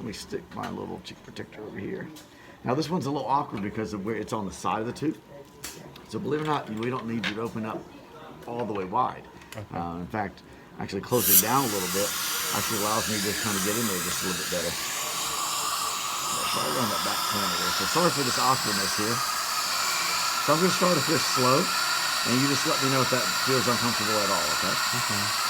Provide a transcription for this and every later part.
Let me stick my little cheek protector over here. Now this one's a little awkward because of where it's on the side of the tooth. So believe it or not, we don't need you to open up all the way wide. Okay. In fact, actually closing down a little bit actually allows me to just kind of get in there just a little bit better. So right around that back corner there. So sorry for this awkwardness here. So I'm going to start a fish slow, and you just let me know if that feels uncomfortable at all, okay? Okay.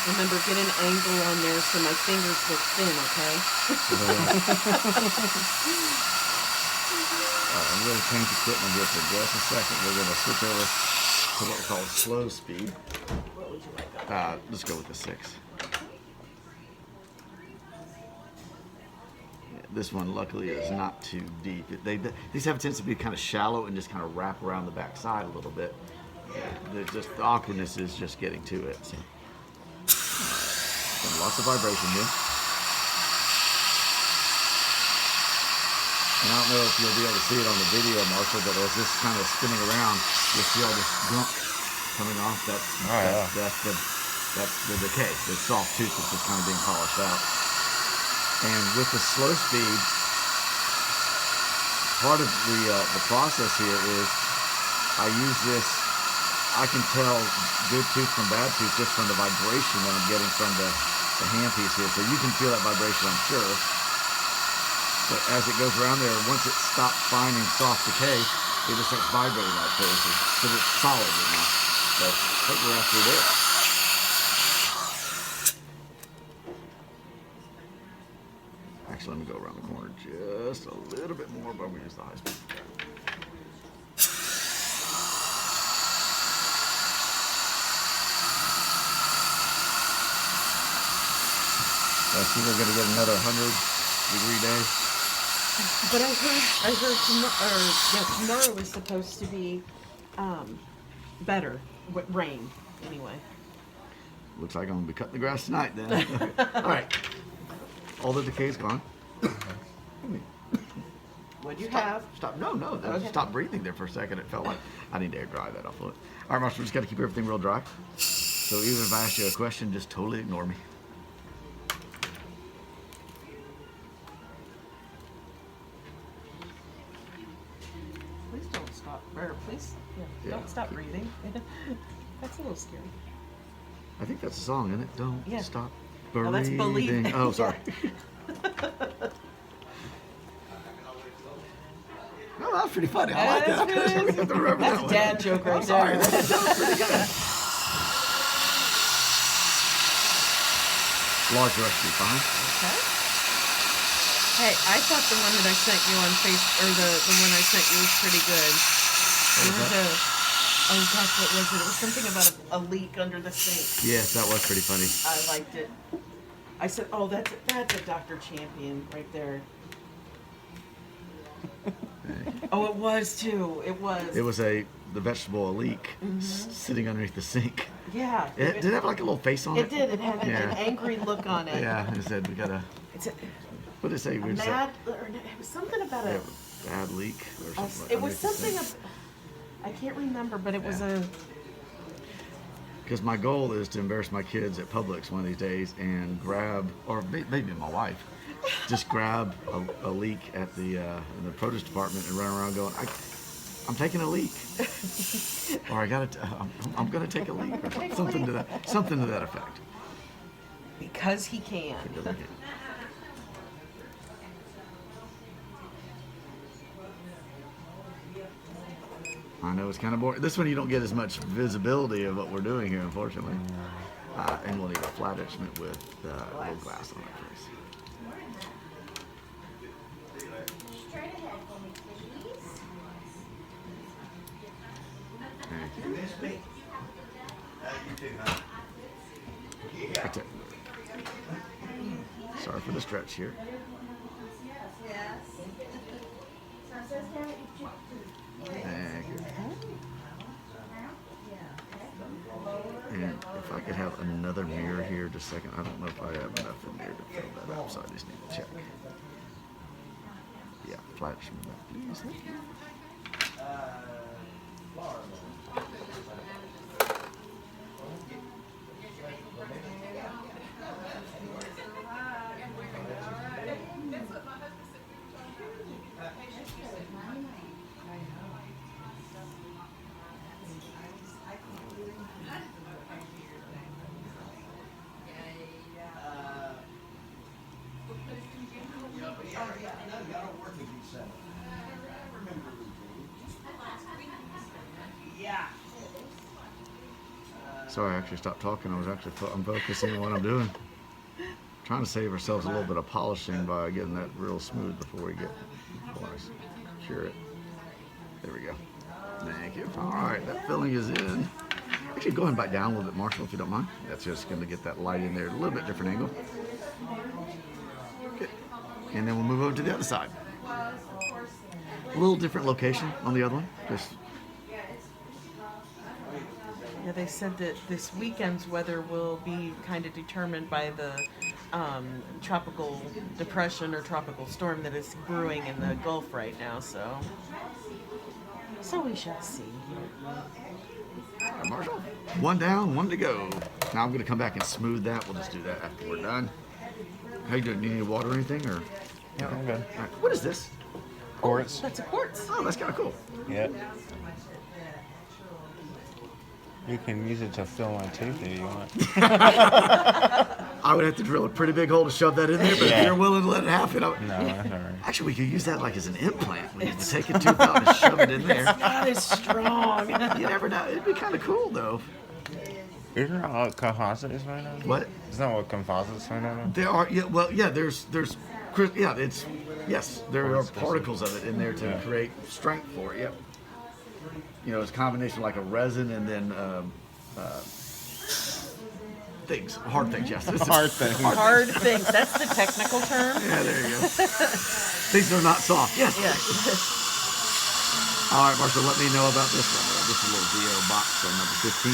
Remember, get an angle on there so my fingers look thin, okay? I'm going to change equipment here for just a second. We're going to switch over to what we call slow speed. What would you like? Let's go with the 6. This one, luckily, is not too deep. These have a tendency to be kind of shallow and just kind of wrap around the back side a little bit. The awkwardness is just getting to it. So. Lots of vibration here. And I don't know if you'll be able to see it on the video, Marshall, but as this kind of spinning around, you'll see all this gunk coming off. That's the decay, the soft tooth that's just kind of being polished out. And with the slow speed, part of the process here is I use this. I can tell good tooth from bad tooth just from the vibration that I'm getting from the handpiece here. So you can feel that vibration, I'm sure. But as it goes around there, once it stops finding soft decay, it just starts vibrating like crazy. So it's solid now. So hope we're after there. Actually, let me go around the corner just a little bit more, but we use the high speed. I see we're going to get another 100-degree day. But I heard tomorrow is supposed to be better. Rain, anyway. Looks like I'm going to be cutting the grass tonight then. All right. All the decay's gone. What do you have? Stop. No. Okay. Stop breathing there for a second. It felt like I need to air dry that off of it. All right, Marshall, we just got to keep everything real dry. So even if I ask you a question, just totally ignore me. Please don't stop. Or please, Yeah. don't stop breathing. That's a little scary. I think that's a song, isn't it? Don't stop breathing. Oh, that's Believe. Oh, sorry. No, that was pretty funny. I like that. I have to remember That's that a one. dad joke right I'm sorry. there. That was pretty good. Large recipe, fine. Okay. Hey, I thought the one that I sent you on Facebook, or the one I sent you was pretty good. Oh gosh, what was it? It was something about a leak under the sink. Yes, that was pretty funny. I liked it. I said, oh, that's a Dr. Champion right there. Oh, it was too. It was. It was the vegetable, a leak, sitting underneath the sink. Yeah. Did it have like a little face on it? It did. It had an angry look on it. Yeah, it said we gotta. It's a What did it say? mad. Or it was something about a. Bad leak or something. It was something. I can't remember, but it was a. Because my goal is to embarrass my kids at Publix one of these days and grab, or maybe my wife, just grab a leak at the in the produce department and run around going, I'm taking a leak, or I'm gonna take a leak, or something to that effect. Because he can. It doesn't get- I know it's kind of boring. This one you don't get as much visibility of what we're doing here, unfortunately. And we'll need a flat instrument with a little glass on it, please. Straight ahead for me, please. Thank you. That's it. Sorry for the stretch here. Thank you. And if I could have another mirror here just a second. I don't know if I have enough in there to fill that up, so I just need to check. Yeah, flat instrument, please. Thank you. Sorry, I actually stopped talking. I'm focusing on what I'm doing. Trying to save ourselves a little bit of polishing by getting that real smooth before I cure it. There we go. Thank you. All right, that filling is in. Actually, go ahead and back down a little bit, Marshall, if you don't mind. That's just going to get that light in there at a little bit different angle. Okay. And then we'll move over to the other side. A little different location on the other one. Just Yeah, they said that this weekend's weather will be kind of determined by the tropical depression or tropical storm that is brewing in the Gulf right now. So we shall see. all right, Marshall. One down, one to go. Now I'm going to come back and smooth that. We'll just do that after we're done. How you doing? Do you need water or anything? Or Yeah, I'm good. all right. What is this? Quartz. That's a quartz. Oh, that's kind of cool. Yeah. You can use it to fill my tooth if you want. I would have to drill a pretty big hole to shove that in there, but if Yeah. you're willing to let it happen, No, that's all right. actually, we could use that like as an implant. We could take a tooth out and shove it in there. That is strong. You never know. It'd be kind of cool, though. Isn't that what composite is made out of? What? Isn't that what composite's made out of? There are, yeah, well, yeah, there's, yeah, it's, yes, there are particles of it in there to Yeah. create strength for it, yep. You know, it's a combination like a resin and then things, hard things, yes. Hard things. Hard things. That's the technical term. Yeah, there you go. Things are not soft, yes. Yeah. All right, Marshall, let me know about this one. This is a little DO box on number 15.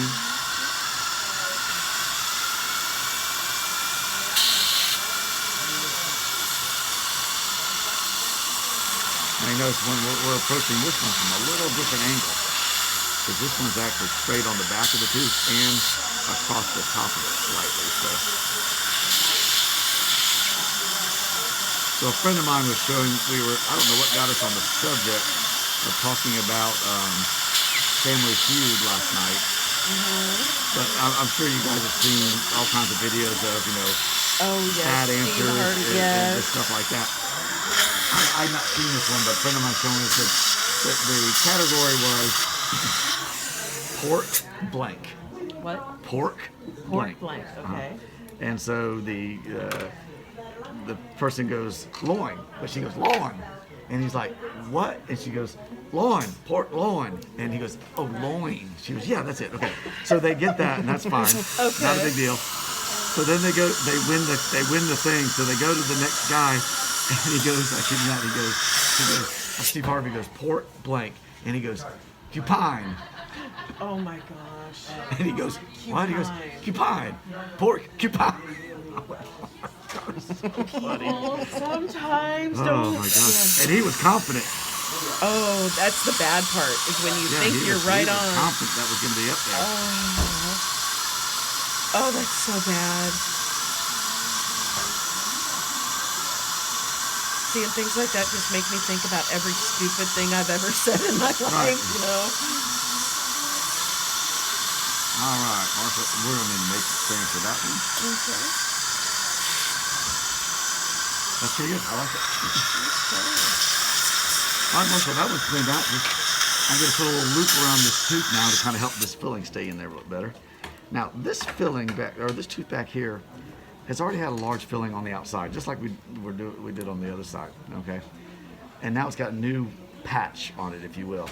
Now you notice when we're approaching this one from a little different angle, because this one's actually straight on the back of the tooth and across the top of it slightly. So a friend of mine was showing, I don't know what got us on the subject of talking about Family Feud last night. But I'm sure you guys have seen all kinds of videos of, Oh yes. bad Steve answers Harvey, and yes. stuff like that. I've not seen this one, but a friend of mine showed me said that the category was pork blank. What? Pork Pork blank. blank. Okay. And so the person goes loin, but she goes loin, and he's like, what? And she goes loin, pork loin, and he goes, oh, loin. She goes, yeah, that's it. Okay, so they get that, and that's fine. Okay. Not a big deal. So then they win the thing. So they go to the next guy, and he goes, I kid you not, he goes, Steve Harvey goes pork blank, and he goes, cupine. Oh my gosh. And he goes, what? He goes, cupine. Pork, cupine. People sometimes Oh don't. my gosh. And he was confident. Oh, that's the bad part, is when you Yeah, think he you're was, right he was on. confident that was going to be up there. Oh, that's so bad. Seeing things like that just make me think about every stupid thing I've ever said in my life, Right. you know? All right, Martha, we're going to need to make the stand for that one. Okay. That's pretty good. I like it. All right, Martha, that was cleaned out. I'm going to put a little loop around this tooth now to kind of help this filling stay in there a little better. Now, this filling back, or this tooth back here, has already had a large filling on the outside, just like we did on the other side, okay? And now it's got a new patch on it, if you will.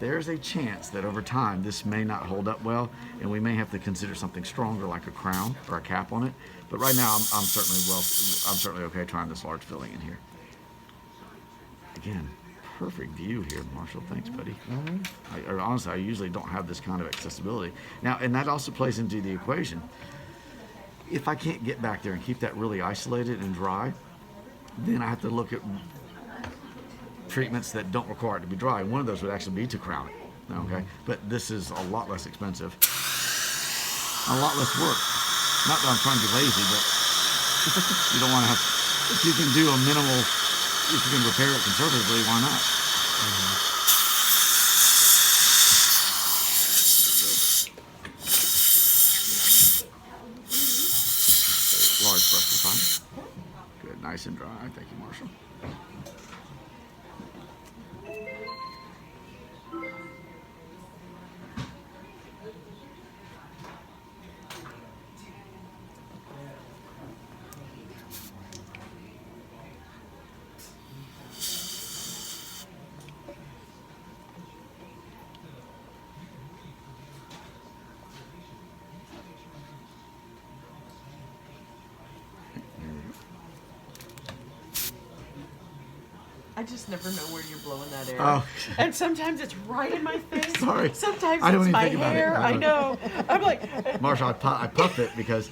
There's a chance that over time this may not hold up well, and we may have to consider something stronger like a crown or a cap on it. But right now, I'm certainly okay trying this large filling in here. Again, perfect view here, Marshall. Thanks, buddy. Honestly, I usually don't have this kind of accessibility. Now, and that also plays into the equation. If I can't get back there and keep that really isolated and dry, then I have to look at treatments that don't require it to be dry. One of those would actually be to crown it, okay? But this is a lot less expensive, a lot less work. Not that I'm trying to be lazy, but you don't want to have, if you can do a minimal, if you can repair it conservatively, why not? Large brush is fine. Good, nice and dry. Thank you, Marshall. I just never know where you're blowing that air. Oh. And sometimes it's right in my face. Sorry. Sometimes I don't it's even my think about it. hair. I know. I'm like, Marshall, I puff it because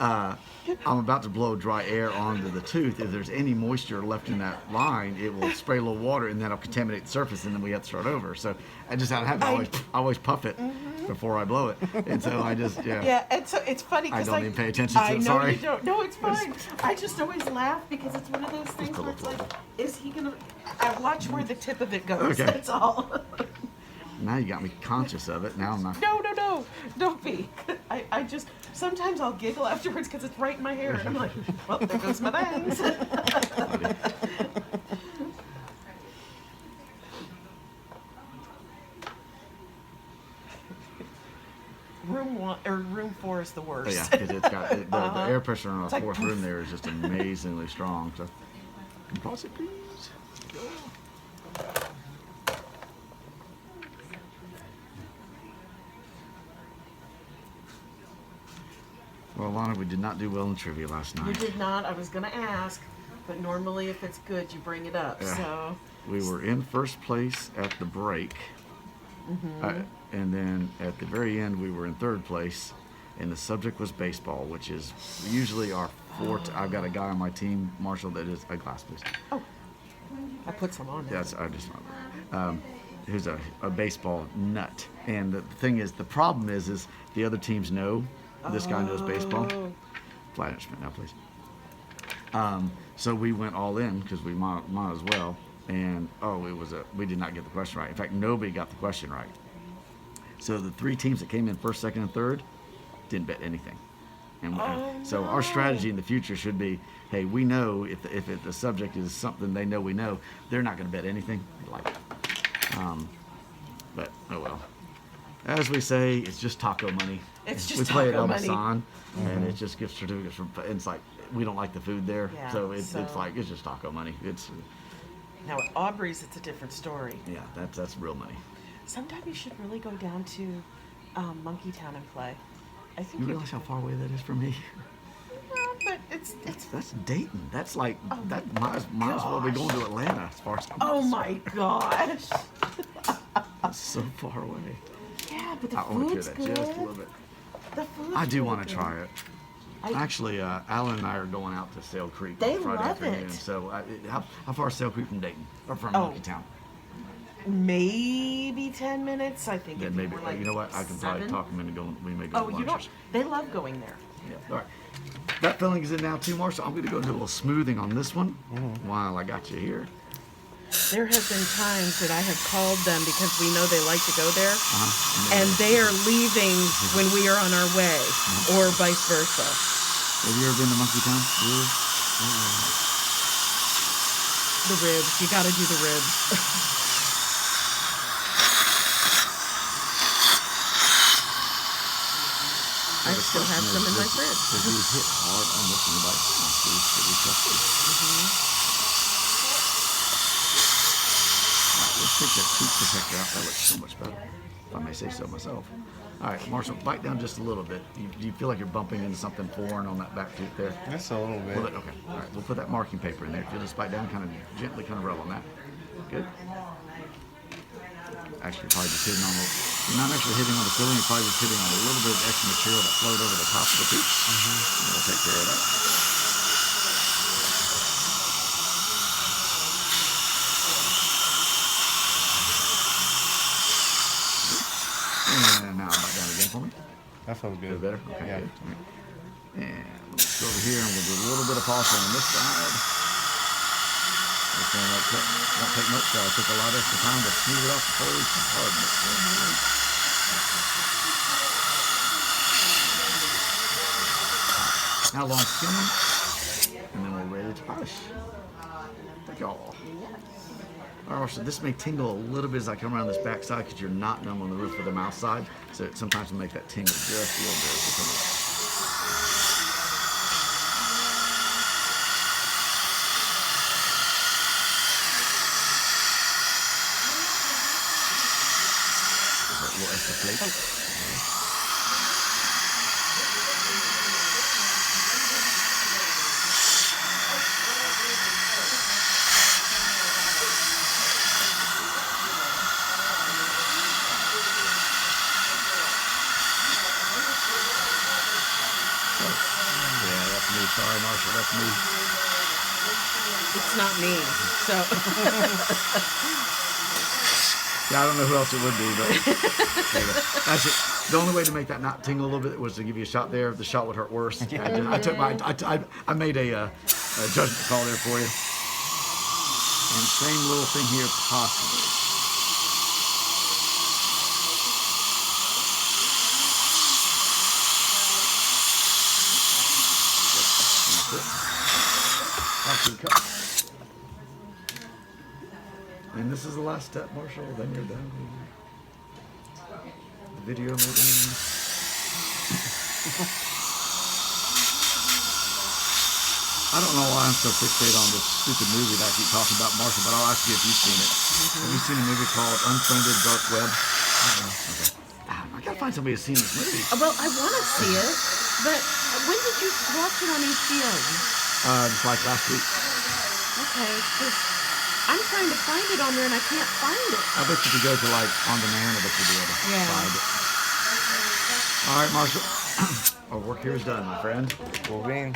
I'm about to blow dry air onto the tooth. If there's any moisture left in that line, it will spray a little water and that'll contaminate the surface, and then we have to start over. So I just had to have it. I always puff it before I blow it, and so I just yeah, and so it's funny I because don't even pay attention to I it. know Sorry. you don't. No, it's fine. I just always laugh because it's one of those things where it's like, is he gonna? I watch where the tip of it goes. Okay. That's all. Now you got me conscious of it. Now I'm not. No, don't be. I just sometimes I'll giggle afterwards because it's right in my hair, and I'm like, well, there goes my bangs. Room 4 is the worst. Yeah, because it's got the air pressure on It's the like fourth poof. room there is just amazingly strong. So, pause it, please. Well, Lana, we did not do well in trivia last You night. did not. I was gonna ask, but normally if it's good, you bring it up. Yeah. So We were in first place at the break, and then at the very end, we were in third place, and the subject was baseball, which is usually our forte. I've got a guy on my team, Marshall, that is a glass, please. I put some on there. That's I just who's a baseball nut. And the thing is, the problem is the other teams know this guy knows baseball. Oh. Flat instrument now, please. So we went all in because we might as well. And we did not get the question right. In fact, nobody got the question right. So the three teams that came in first, second, and third didn't bet anything. And so our strategy in the future should be, hey, we know if the subject is something they know we know, they're not going to bet anything. But oh well. As we say, it's just taco money. It's just we play at taco El money. Masan, and it just gives certificates from. And it's like we don't like the food there, Yeah, so it's so- like it's just taco money. It's Now at Aubrey's, it's a different story. yeah, that's real money. Sometime you should really go down to Monkey Town and play. I think You realize how far away that is from me? but it's That's Dayton. That's like Oh that my might as well be going gosh. to Atlanta as far as oh my gosh. That's so far away. Yeah, but the I want to food's that good. just a little bit. The food's I do really want to good. try it. Actually, Alan and I are going out to Sail Creek They on Friday love afternoon. it. So, how far is Sail Creek from Dayton or from Oh. Monkey Town? Maybe 10 minutes. I think Then if maybe you were like you know what? I can probably 7. talk them into going. We may go Oh, to you lunch. don't. They love going there. Yeah. All right. That filling is in now too, Marshall. I'm going to go do a little smoothing on this one while I got you here. There have been times that I have called them because we know they like to go there, Uh-huh. and they are leaving when we are on our way, or vice versa. Have you ever been to Monkey Town? Really? The ribs, you got to do the ribs. I still have some in my fridge. Did you hit hard on this one? Like, should we trust it? Let's take that tooth protector out. That looks so much better, if I may say so myself. All right, Marshall, bite down just a little bit. Do you feel like you're bumping into something foreign on that back tooth there? Just a little bit. Okay. All right, we'll put that marking paper in there. If you'll just bite down, kind of gently kind of rub on that. Good. Actually, probably just hitting on you're not actually hitting on the filling, you're probably just hitting on a little bit of extra material that flowed over the top of the tooth. We'll take care of that. And now bite down again for me. That feels Feel good. better? Okay, Yeah. good. And let's go over here and we'll do a little bit of polishing on this side. This one won't take much, so I took a lot of extra time to smooth it off the foliage and hardness. Now long skimming, and then we're ready to polish. Thank y'all. All right, so this may tingle a little bit as I come around this back side because you're not numb on the roof of the mouth side, so it sometimes will make that tingle just a little bit. as we come up. Little extra flake. Yeah, that's me. Sorry, Marshall, that's me. It's not me. So Yeah, I don't know who else it would be, but there you go. That's it. The only way to make that not tingle a little bit was to give you a shot there. The shot would hurt worse. I took my, I made a judgment call there for you. And same little thing here, possibly. Cut. And this is the last step, Marshall. Then you're done. The video mode ends. I don't know why I'm so fixated on this stupid movie that I keep talking about, Marshall, but I'll ask you if you've seen it. Have you seen a movie called Unfriended Dark Web? Okay. I gotta find somebody who's seen this movie. well, I want to see it, but when did you watch it on HBO? Just like last week. Okay, 'cause I'm trying to find it on there and I can't find it. I bet you could go to like on demand. I bet you'd be able to Yeah. find it. All right, Marshall. Our work here is done, my friend. Cool beans.